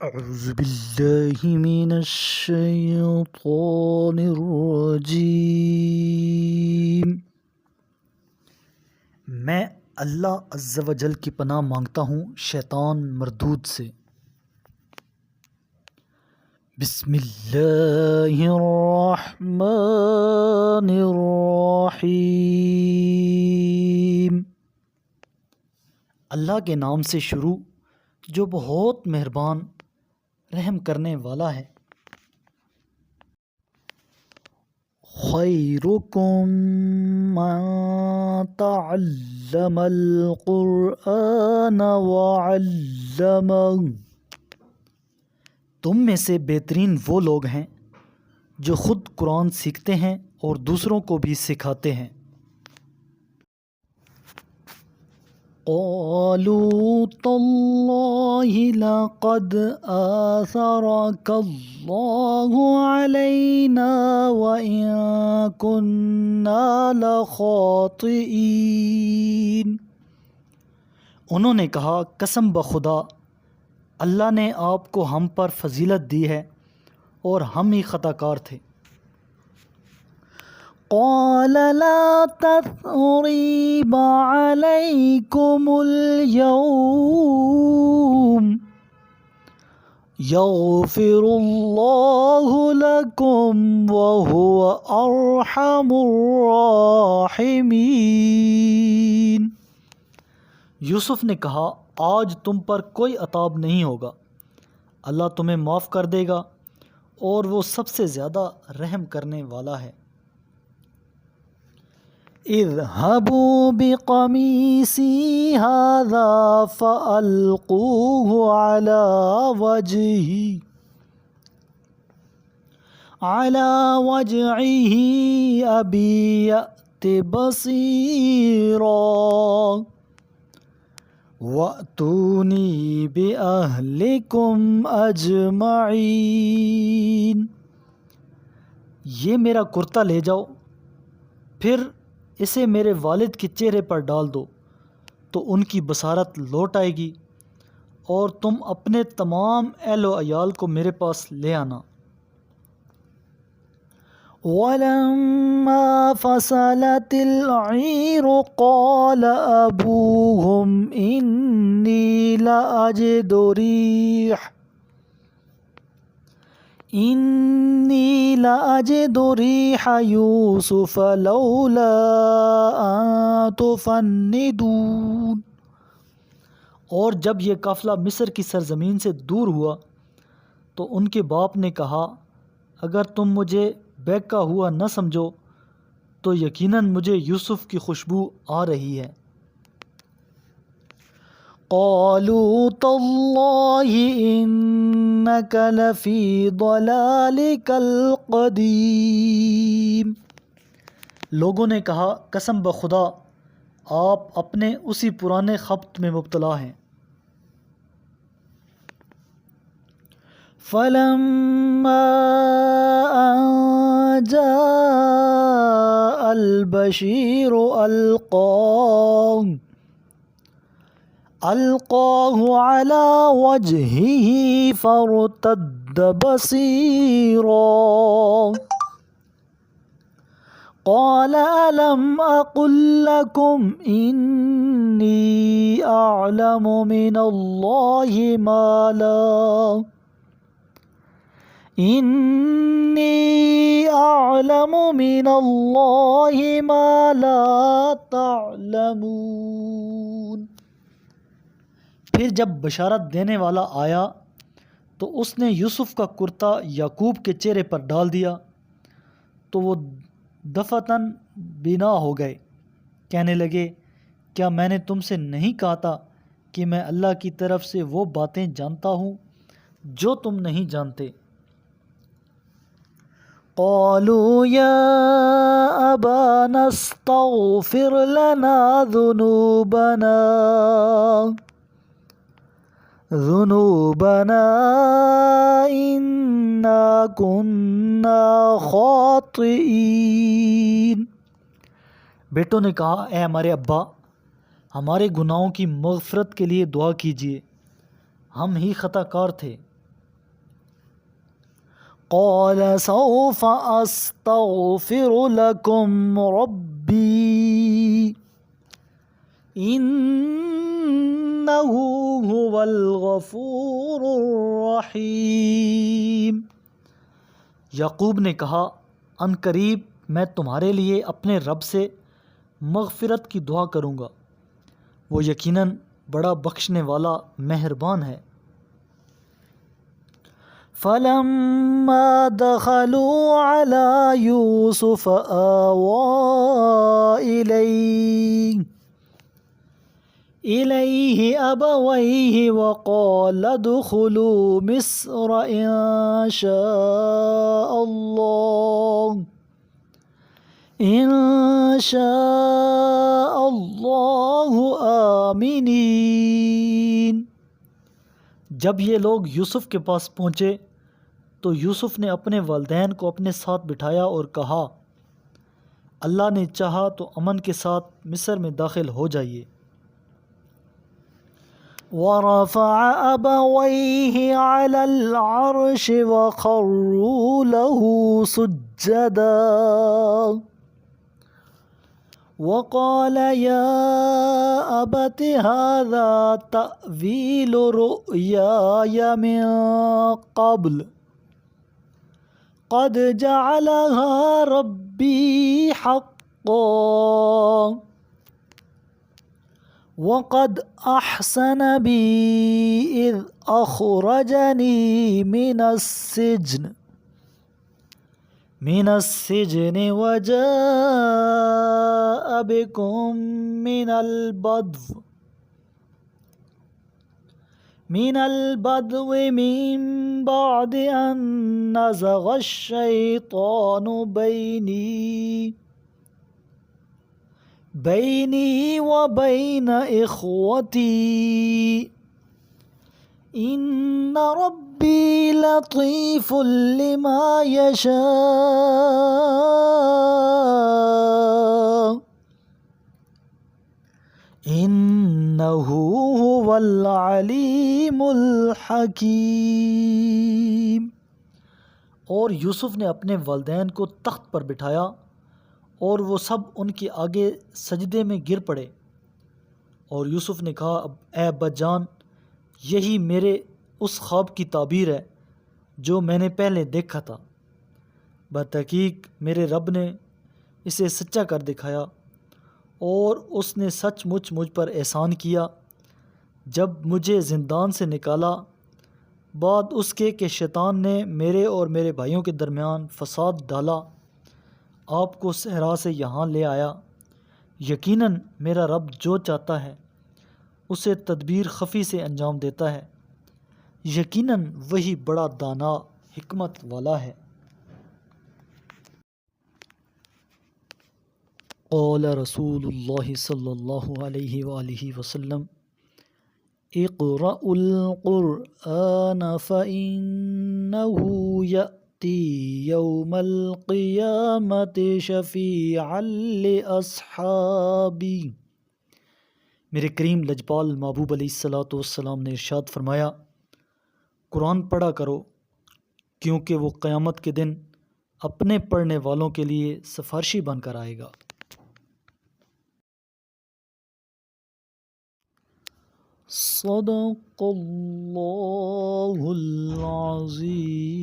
اعوذ باللہ من الشیطان الرجیم۔ میں اللہ عز و جل کی پناہ مانگتا ہوں شیطان مردود سے۔ بسم اللہ الرحمن الرحیم۔ اللہ کے نام سے شروع جو بہت مہربان رحم کرنے والا ہے۔ خیرکم من تعلم القرآن وعلمہ، تم میں سے بہترین وہ لوگ ہیں جو خود قرآن سیکھتے ہیں اور دوسروں کو بھی سکھاتے ہیں۔ قالوا تاللہ لقد آثرک اللہ علینا وإن كنا لخاطئین۔ انہوں نے کہا قسم بخدا اللہ نے آپ کو ہم پر فضیلت دی ہے اور ہم ہی خطا کار تھے۔ قال لا تثریب علیکم اليوم یغفر اللہ لکم وہو ارحم الراحمین۔ یوسف نے کہا آج تم پر کوئی عتاب نہیں ہوگا، اللہ تمہیں معاف کر دے گا اور وہ سب سے زیادہ رحم کرنے والا ہے۔ اذهبوا بقمیصی ھذا فألقوه على وجهه أبی یأت بصیرا وَأْتُونِي بِأَهْلِكُمْ أَجْمَعِينَ۔ یہ میرا کرتا لے جاؤ، پھر اسے میرے والد کے چہرے پر ڈال دو تو ان کی بصارت لوٹ آئے گی، اور تم اپنے تمام اہل و عیال کو میرے پاس لے آنا۔ وَلَمَّا فَصَلَتِ الْعِيرُ قَالَ أَبُوهُمْ إِنِّي لَأَجِدُ رِيحَ يُوسُفَ لَوْلَا أَن تُفَنِّدُونِ۔ اور جب یہ قافلہ مصر کی سرزمین سے دور ہوا تو ان کے باپ نے کہا اگر تم مجھے بہکا ہوا نہ سمجھو تو یقیناً مجھے یوسف کی خوشبو آ رہی ہے۔ قالوا تاللہ انک لفی ضلالک القدیم۔ لوگوں نے کہا قسم بخدا آپ اپنے اسی پرانے خبط میں مبتلا ہیں۔ فَلَمَّا أَن جَاءَ الْبَشِيرُ أَلْقَاهُ عَلَى وَجْهِهِ فَارْتَدَّ بَصِيرًا قَالَ أَلَمْ أَقُل لَّكُمْ إِنِّي أَعْلَمُ مِنَ اللَّهِ مَا لَا تَعْلَمُونَ۔ پھر جب بشارت دینے والا آیا تو اس نے یوسف کا کرتا یعقوب کے چہرے پر ڈال دیا تو وہ دفعتاً بینا ہو گئے، کہنے لگے کیا میں نے تم سے نہیں کہا تھا کہ میں اللہ کی طرف سے وہ باتیں جانتا ہوں جو تم نہیں جانتے۔ قالوا یا ابانا استغفر لنا ذنوبنا انا كنا خاطئین۔ بیٹوں نے کہا اے ہمارے ابا ہمارے گناہوں کی مغفرت کے لیے دعا کیجیے، ہم ہی خطا کار تھے۔ قال سوف استغفر لكم ربی انہ هو الغفور الرحیم۔ یعقوب نے کہا ان قریب میں تمہارے لیے اپنے رب سے مغفرت کی دعا کروں گا، وہ یقیناً بڑا بخشنے والا مہربان ہے۔ فلما دخلوا على يوسف آوى إليه أبويه وقال ادخلوا مصر إن شاء الله آمنين۔ جب یہ لوگ یوسف کے پاس پہنچے تو یوسف نے اپنے والدین کو اپنے ساتھ بٹھایا اور کہا اللہ نے چاہا تو امن کے ساتھ مصر میں داخل ہو جائیے۔ وَرَفَعَ أَبَوَيْهِ عَلَى الْعَرْشِ وَخَرُّوا لَهُ سُجَّدًا وَقَالَ يَا أَبَتِ هَذَا تَأْوِيلُ رُؤْيَايَ مِن قَبْلُ قَدْ جَعَلَهَا رَبِّي حَقًّا وَقَدْ أَحْسَنَ بِي إِذْ أَخْرَجَنِي مِنَ السِّجْنِ وَجَاءَ بِكُم من البدو من بعد أن نزغ الشيطان بيني وبين إخوتي إن ربي لطيف لما يشاء إنه هو العليم الحكيم۔ اور یوسف نے اپنے والدین کو تخت پر بٹھایا اور وہ سب ان کے آگے سجدے میں گر پڑے، اور یوسف نے کہا اے ابا جان، یہی میرے اس خواب کی تعبیر ہے جو میں نے پہلے دیکھا تھا، بتحقیق میرے رب نے اسے سچا کر دکھایا، اور اس نے سچ مچ مجھ پر احسان کیا جب مجھے زندان سے نکالا بعد اس کے کہ شیطان نے میرے اور میرے بھائیوں کے درمیان فساد ڈالا، آپ کو صحرا سے یہاں لے آیا۔ یقیناً میرا رب جو چاہتا ہے اسے تدبیر خفی سے انجام دیتا ہے، یقیناً وہی بڑا دانا حکمت والا ہے۔ قال رسول اللہ صلی اللہ علیہ وآلہ وسلم اقرأوا القرآن فإنه يأتي يوم القيامة شفيعا لأصحابي۔ میرے کریم لجپال محبوب علیہ الصلاۃ والسلام نے ارشاد فرمایا قرآن پڑھا کرو کیونکہ وہ قیامت کے دن اپنے پڑھنے والوں کے لیے سفارشی بن کر آئے گا۔ صدق اللہ العظیم۔